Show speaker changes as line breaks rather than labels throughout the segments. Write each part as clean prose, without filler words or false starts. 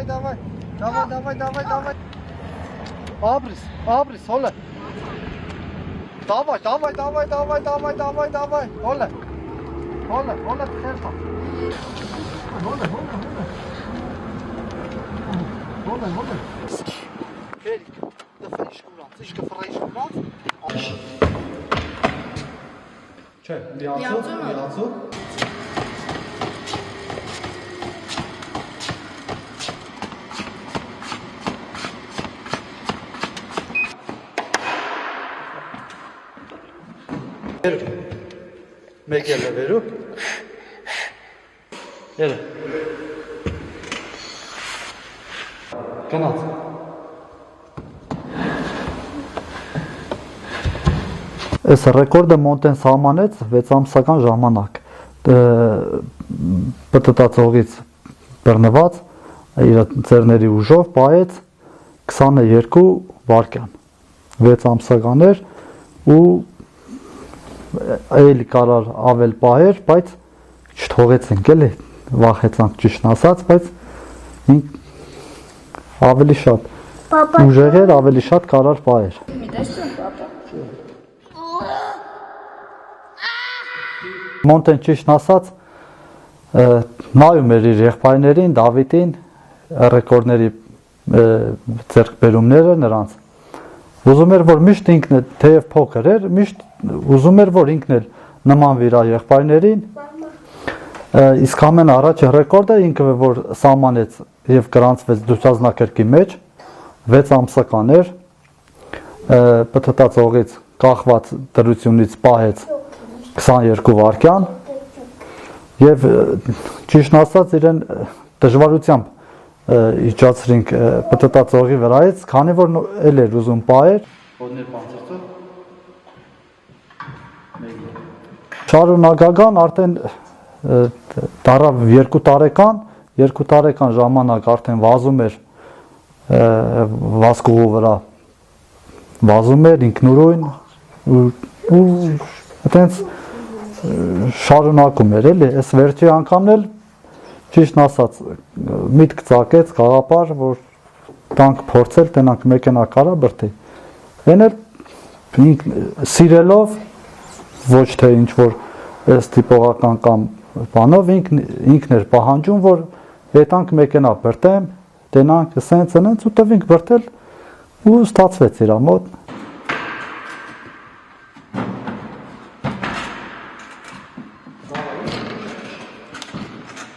Давай. Абрис, Оля. Давай. Оля, тихо. Оля. Ферик, да фриш куран, цишка фриш куран. Չէ, լիացու։ Մեկ էլ է վերու։ Երը։ Գնաց։ Այս ռեկորդը Մոնտեն սահմանեց 6 ամսական ժամանակ։ Պտտածողից բռնված իր ձեռների ուժով պահեց 22 վայրկյան։ 6 ամսական էր ու այլ կարար ավել պահեր, բայց չթողեցինք էլի, վախեցանք ճիշտ ասած, բայց ավելի շատ ուժեղ էր, ավելի շատ կարար պահեր։ Մոնտեն ճիշտ ասած նայում էր իր եղբայրներին, Դավիթին, ռեկորդների ձեռքբերումները նրանց։ Ուզում էր, որ միշտ ինքն է, թեև փոքր էր, միշտ ուզում էր, որ ինքն էլ նմանվի իր եղբայրներին, իսկ ամենաառաջի ռեկորդը ինքը որ սահմանեց եւ գրանցվեց դուսազնակերկի մեջ 6 ամսական էր, պտտածողից կախված դրությունից պահեց 22 վայրկյան եւ ճիշտ ասած իրեն դժվարությամբ իջացրինք պտտածողի վրայից, քանի որ էլ էր ուզում պահեր։ Շարունակական արդեն դարավ 2 տարեկան ժամանակ արդեն վազում էր վազկուղու վրա, վազում էր ինքնուրույն ու այդպես շարունակում էր էլի, այս վերջի անգամն էլ ճիշտ ասած միտք ծակեց գաղափար, որ տանք փորձել, տենանք մեքենա կարա բրդի։ Այն էլ սիրելով ոչ թե ինչ որ այս տիպողական կամ բանով ինքն էր պահանջում, որ հետանք մեքենա բրդեմ, տենանք սենց ու տվինք բրդել ու ստացվեց իր մոտ։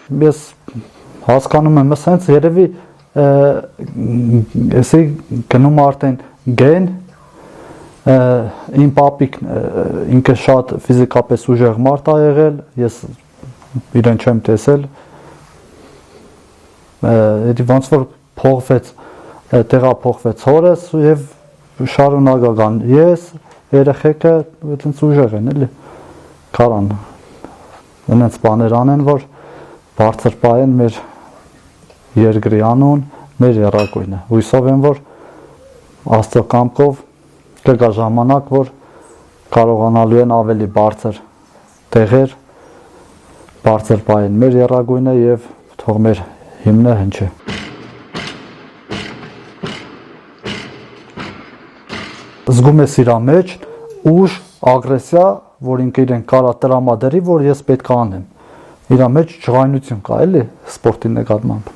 Ես հասկանում եմ սենց երևի էսի գնում արդեն գեն իմ պապիկն ինքը շատ ֆիզիկապես ուժեղ մարդ ա եղել, ես իրեն չեմ տեսել, ոնց որ փոխվեց, տեղափոխվեց հորս եւ շարունակական ես, երեխեքը այդպես ուժեղ են էլի, կարան այնպես բաներ անեն, որ բարձր պահեն մեր երկրի անուն, մեր եռակույնը, հույսով եմ, որ Աստծո կամքով կգա ժամանակ, որ կարողանալու են ավելի բարձր տեղեր, բարձր պահեն մեր եռագույնը եւ թող մեր հիմնը հնչի։ Զգում ես իր մեջ ուժ, ագրեսիա, որ ինքը իրեն կարա տրամադրի, որ ես պետք է անեմ։ Իր մեջ ջղայնություն կա, էլի, սպորտի նկատմամբ։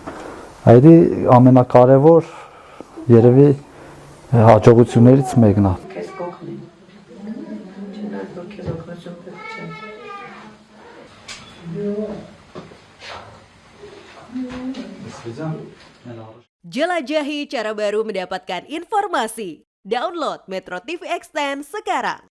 Այդի ամենակարևոր երևի հաջողություններից մեկն է։
Jelajahi cara baru mendapatkan informasi. Download Metro TV Extend sekarang.